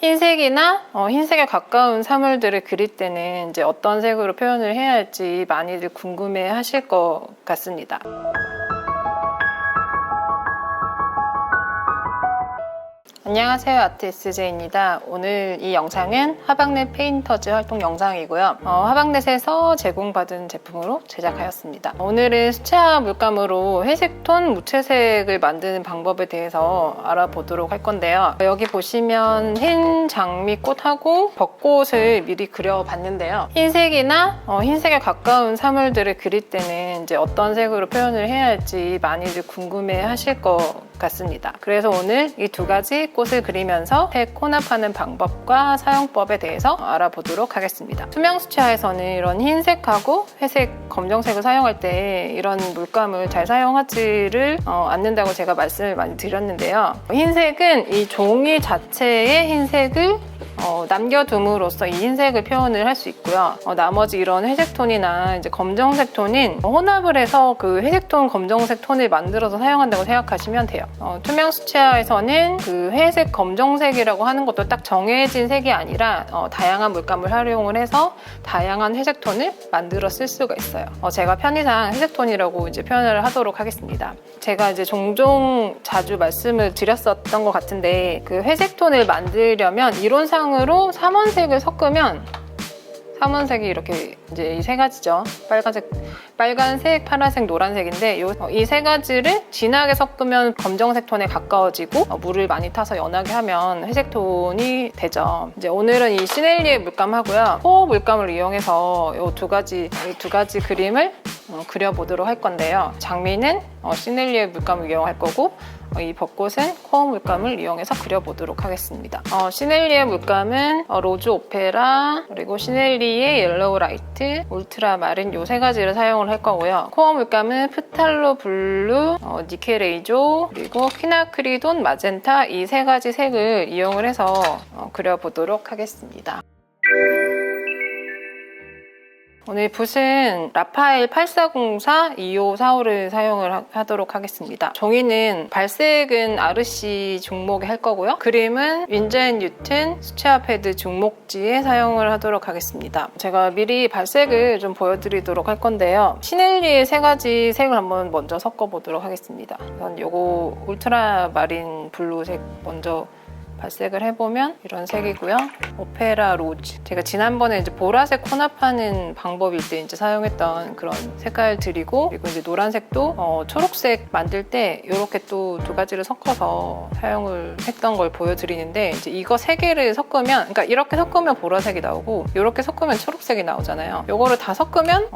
흰색이나 흰색에 가까운 사물들을 그릴 때는 이제 어떤 색으로 표현을 해야 할지 많이들 궁금해 하실 것 같습니다. 안녕하세요, 아트SJ입니다. 오늘 이 영상은 하박넷 페인터즈 활동 영상이고요. 하박넷에서 제공받은 제품으로 제작하였습니다. 오늘은 수채화 물감으로 회색톤 무채색을 만드는 방법에 대해서 알아보도록 할 건데요. 여기 보시면 흰 장미꽃하고 벚꽃을 미리 그려봤는데요. 흰색이나 흰색에 가까운 사물들을 그릴 때는 이제 어떤 색으로 표현을 해야 할지 많이들 궁금해 하실 것 같습니다. 그래서 오늘 이 두 가지 꽃을 그리면서 색 혼합하는 방법과 사용법에 대해서 알아보도록 하겠습니다. 투명 수채화에서는 이런 흰색하고 회색, 검정색을 사용할 때 이런 물감을 잘 사용하지를 않는다고 제가 말씀을 많이 드렸는데요. 흰색은 이 종이 자체의 흰색을 남겨둠으로써 이 흰색을 표현을 할 수 있고요. 나머지 이런 회색 톤이나 이제 검정색 톤인 혼합을 해서 그 회색 톤, 검정색 톤을 만들어서 사용한다고 생각하시면 돼요. 투명 수채화에서는 그 회색, 검정색이라고 하는 것도 딱 정해진 색이 아니라 다양한 물감을 활용을 해서 다양한 회색 톤을 만들어 쓸 수가 있어요. 제가 편의상 회색 톤이라고 이제 표현을 하도록 하겠습니다. 제가 이제 종종 자주 말씀을 드렸었던 것 같은데 그 회색 톤을 만들려면 이론상으로 삼원색을 섞으면 삼원색이 이렇게 이제 이 세 가지죠. 빨간색, 파란색, 노란색인데 이 세 가지를 진하게 섞으면 검정색 톤에 가까워지고 물을 많이 타서 연하게 하면 회색 톤이 되죠. 이제 오늘은 이 시넬리에 물감하고요. 코어 물감을 이용해서 이 두 가지 그림을 그려보도록 할 건데요. 장미는 시넬리에 물감을 이용할 거고 이 벚꽃은 코어 물감을 이용해서 그려보도록 하겠습니다. 시넬리의 물감은 로즈 오페라, 그리고 시넬리의 옐로우 라이트, 울트라 마린 이 세 가지를 사용을 할 거고요. 코어 물감은 프탈로 블루, 니켈에이조, 그리고 퀴나크리돈, 마젠타 이 세 가지 색을 이용을 해서 그려보도록 하겠습니다. 오늘 붓은 라파엘 8404 2545를 사용을 하도록 하겠습니다. 종이는 발색은 아르시 중목에 할 거고요. 그림은 윈즈앤뉴튼 수채화 패드 중목지에 사용을 하도록 하겠습니다. 제가 미리 발색을 좀 보여드리도록 할 건데요. 시넬리의 세 가지 색을 한번 먼저 섞어보도록 하겠습니다. 우선 요거 울트라 마린 블루색 먼저 발색을 해보면 이런 색이고요. 오페라 로즈. 제가 지난번에 이제 보라색 혼합하는 방법일 때 이제 사용했던 그런 색깔들이고, 그리고 이제 노란색도 초록색 만들 때 이렇게 또 두 가지를 섞어서 사용을 했던 걸 보여드리는데, 이제 이거 세 개를 섞으면, 그러니까 이렇게 섞으면 보라색이 나오고, 이렇게 섞으면 초록색이 나오잖아요. 이거를 다 섞으면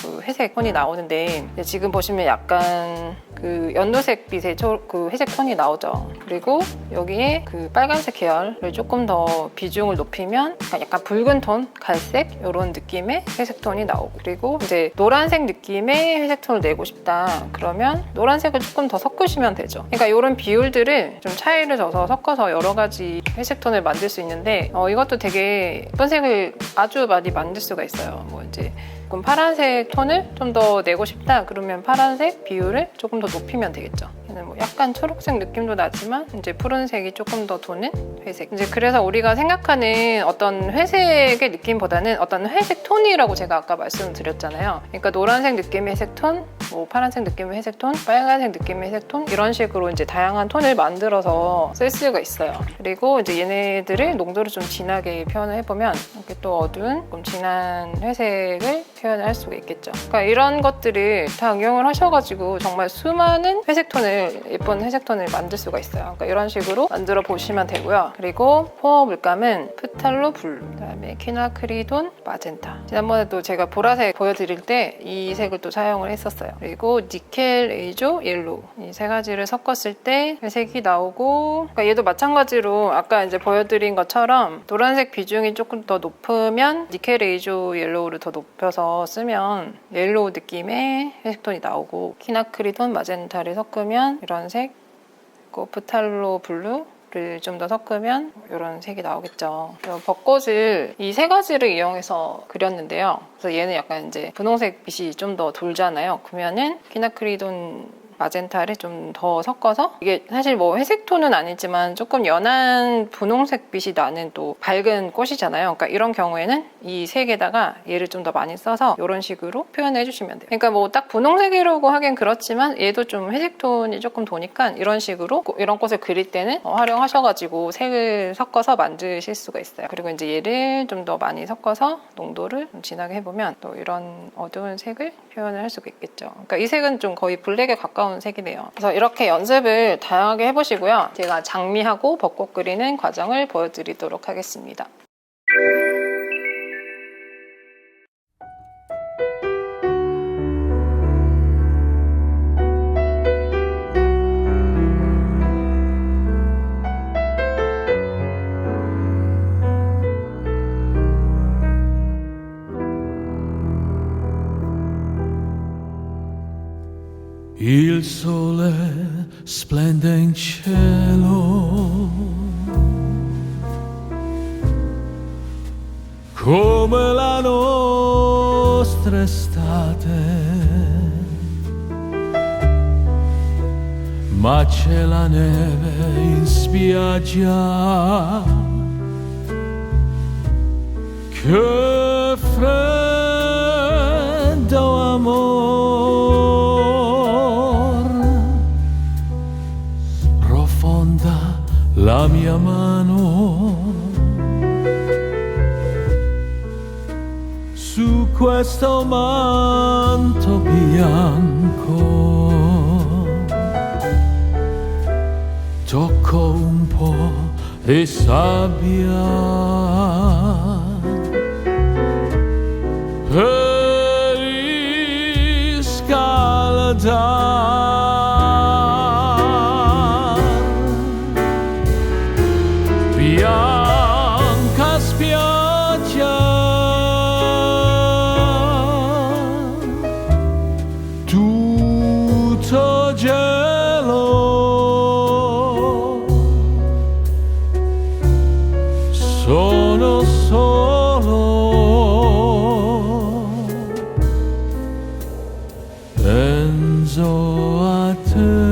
그 회색 톤이 나오는데, 지금 보시면 약간 그 연두색 빛의 그 회색 톤이 나오죠. 그리고 여기에 그 빨간색 계열을 조금 더 비중을 높이면 약간 붉은 톤, 갈색 이런 느낌의 회색 톤이 나오고, 그리고 이제 노란색 느낌의 회색 톤을 내고 싶다 그러면 노란색을 조금 더 섞으시면 되죠. 그러니까 이런 비율들을 좀 차이를 줘서 섞어서 여러 가지 회색 톤을 만들 수 있는데 이것도 되게 예쁜 색을 아주 많이 만들 수가 있어요. 뭐 이제 조금 파란색 톤을 좀 더 내고 싶다 그러면 파란색 비율을 조금 더 높이면 되겠죠. 얘는 뭐 약간 초록색 느낌도 나지만 이제 푸른색이 조금 더 도는 회색. 이제 그래서 우리가 생각하는 어떤 회색의 느낌보다는 어떤 회색 톤이라고 제가 아까 말씀드렸잖아요. 그러니까 노란색 느낌의 회색 톤, 뭐 파란색 느낌의 회색 톤, 빨간색 느낌의 회색 톤 이런 식으로 이제 다양한 톤을 만들어서 쓸 수가 있어요. 그리고 이제 얘네들을 농도를 좀 진하게 표현을 해보면 이렇게 또 어두운 좀 진한 회색을 표현을 할 수가 있겠죠. 그러니까 이런 것들을 다 응용을 하셔가지고 정말 수많은 회색 톤을, 예쁜 회색 톤을 만들 수가 있어요. 그러니까 이런 식으로 만들어 보시면 되고요. 그리고 코어 물감은 프탈로 블루, 그다음에 퀴나크리돈, 마젠타. 지난번에도 제가 보라색 보여드릴 때 이 색을 또 사용을 했었어요. 그리고 니켈, 에이조, 옐로우 이 세 가지를 섞었을 때 회색이 나오고, 그러니까 얘도 마찬가지로 아까 이제 보여드린 것처럼 노란색 비중이 조금 더 높으면 니켈, 에이조, 옐로우를 더 높여서 쓰면 옐로우 느낌의 회색톤이 나오고, 퀴나크리돈, 마젠타를 섞으면 이런 색, 그리고 프탈로 블루를 좀 더 섞으면 이런 색이 나오겠죠. 벚꽃을 이 세 가지를 이용해서 그렸는데요. 그래서 얘는 약간 이제 분홍색 빛이 좀 더 돌잖아요. 그러면은 퀴나크리돈 마젠타를 좀 더 섞어서, 이게 사실 뭐 회색 톤은 아니지만 조금 연한 분홍색 빛이 나는 또 밝은 꽃이잖아요. 그러니까 이런 경우에는 이 색에다가 얘를 좀 더 많이 써서 이런 식으로 표현해 주시면 돼요. 그러니까 뭐 딱 분홍색이라고 하긴 그렇지만 얘도 좀 회색 톤이 조금 도니까 이런 식으로 이런 꽃을 그릴 때는 활용하셔가지고 색을 섞어서 만드실 수가 있어요. 그리고 이제 얘를 좀 더 많이 섞어서 농도를 좀 진하게 해보면 또 이런 어두운 색을 표현을 할 수가 있겠죠. 그러니까 이 색은 좀 거의 블랙에 가까운 색이네요. 그래서 이렇게 연습을 다양하게 해보시고요. 제가 장미하고 벚꽃 그리는 과정을 보여드리도록 하겠습니다. Il sole splende in cielo come la nostra estate, ma c'è la neve in spiaggia che freddo amore. La mia mano su questo manto bianco, tocco un po' di sabbia e riscalda. Bianca spiaggia, tutto gelo, sono solo, penso a te.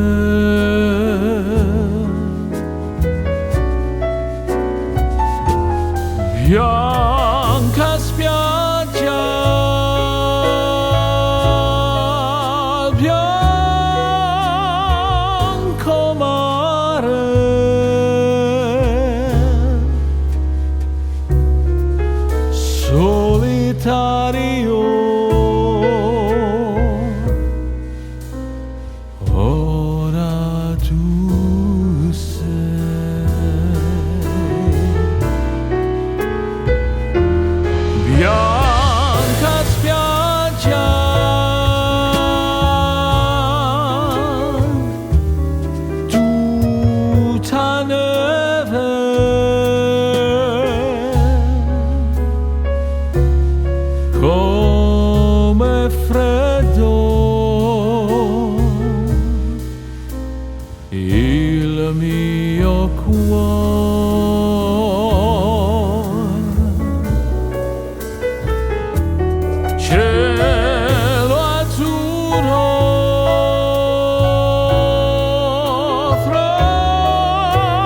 Bianca spiaggia, bianco mare, solitario, ora tu sei. Bianca spiaggia, tutta neve, come freddo il mio cuore. Cielo azzurro,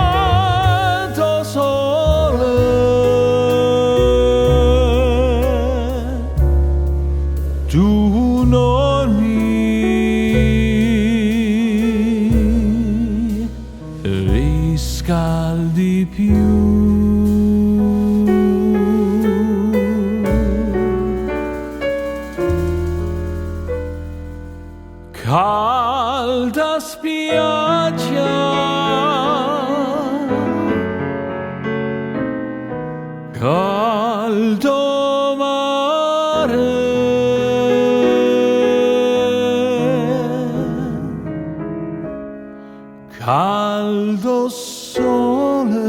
freddo sole, tu non mi riscaldi più. Calda spiaggia, caldo mare, caldo sole,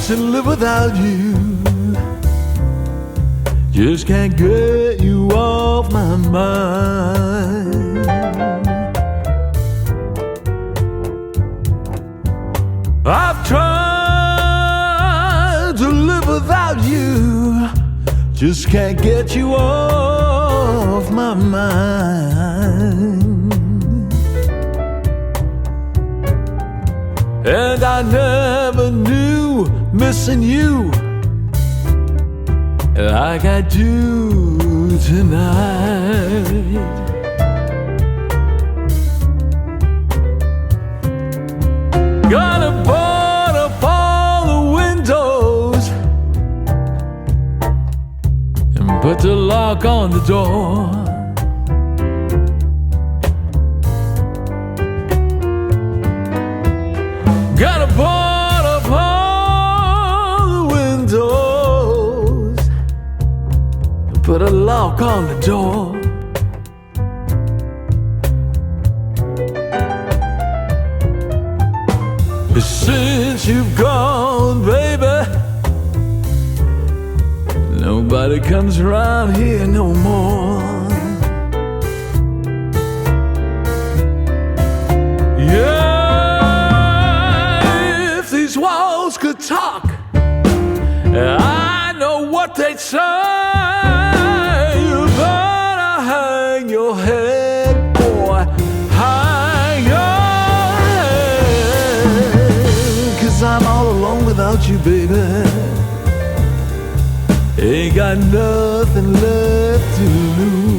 to live without you. Just can't get you off my mind. I've tried to live without you. Just can't get you off my mind. And I never knew missing you like I do tonight. Gonna board up all the windows and put the lock on the door. Gonna board up all the windows, put a lock on the door. Since you've gone, baby, nobody comes around here no more. Yeah, if these walls could talk, I know what they'd say. You better hang your head, boy, hang your head. 'Cause I'm all alone without you, baby. Ain't got nothing left to lose.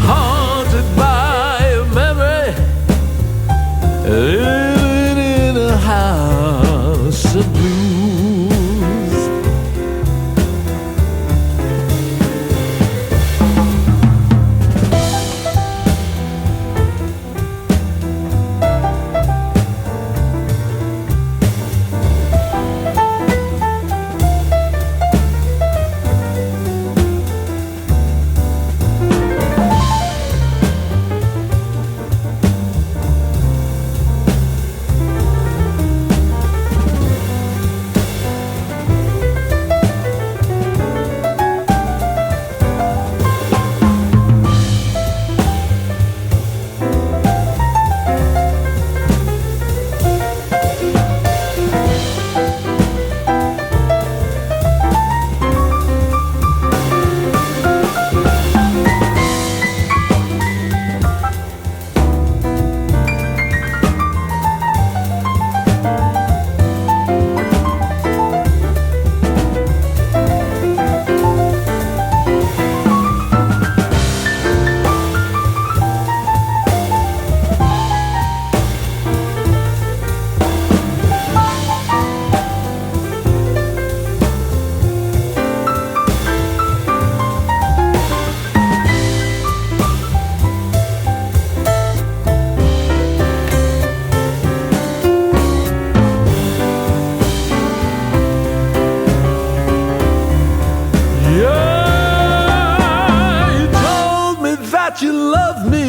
Haunted by a memory, living in a house of blues. You love me,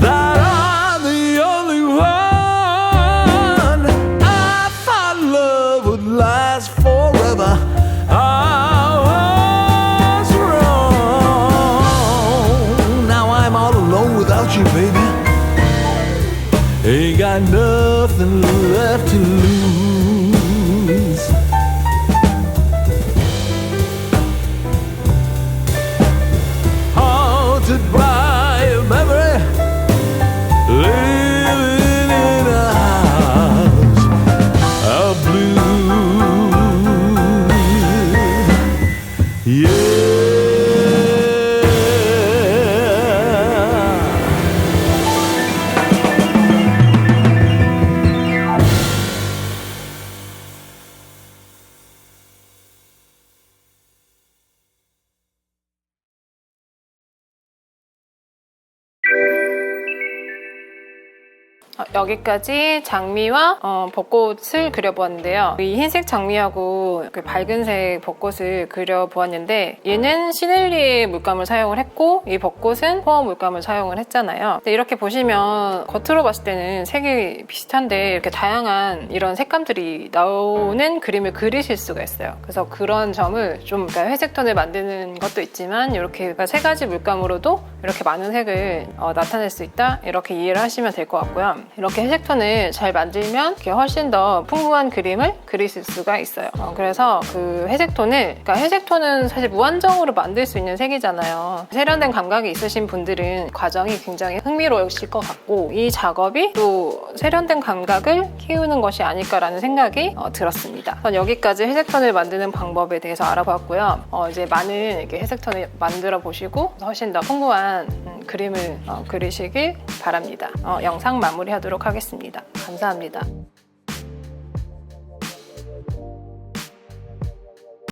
that I'm the only one. I thought love would last forever. I was wrong. Now I'm all alone without you, baby. Ain't got nothing left to lose. Haunted by a memory, living in a house of blues. Yeah. 여기까지 장미와 벚꽃을 그려보았는데요. 이 흰색 장미하고 그 밝은색 벚꽃을 그려보았는데 얘는 시넬리의 물감을 사용을 했고 이 벚꽃은 포어 물감을 사용을 했잖아요. 근데 이렇게 보시면 겉으로 봤을 때는 색이 비슷한데 이렇게 다양한 이런 색감들이 나오는 그림을 그리실 수가 있어요. 그래서 그런 점을 좀 그러니까 회색 톤을 만드는 것도 있지만 이렇게 세 가지 물감으로도 이렇게 많은 색을 나타낼 수 있다, 이렇게 이해를 하시면 될 것 같고요. 이렇게 회색 톤을 잘 만들면 이렇게 훨씬 더 풍부한 그림을 그리실 수가 있어요. 그래서 그 회색 톤을, 그러니까 회색 톤은 사실 무한정으로 만들 수 있는 색이잖아요. 세련된 감각이 있으신 분들은 과정이 굉장히 흥미로우실 것 같고 이 작업이 또 세련된 감각을 키우는 것이 아닐까라는 생각이 들었습니다. 여기까지 회색 톤을 만드는 방법에 대해서 알아봤고요. 이제 많은 이렇게 회색 톤을 만들어 보시고 훨씬 더 풍부한 그림을 그리시길 바랍니다. 영상 마무리하도록 하겠습니다. 감사합니다.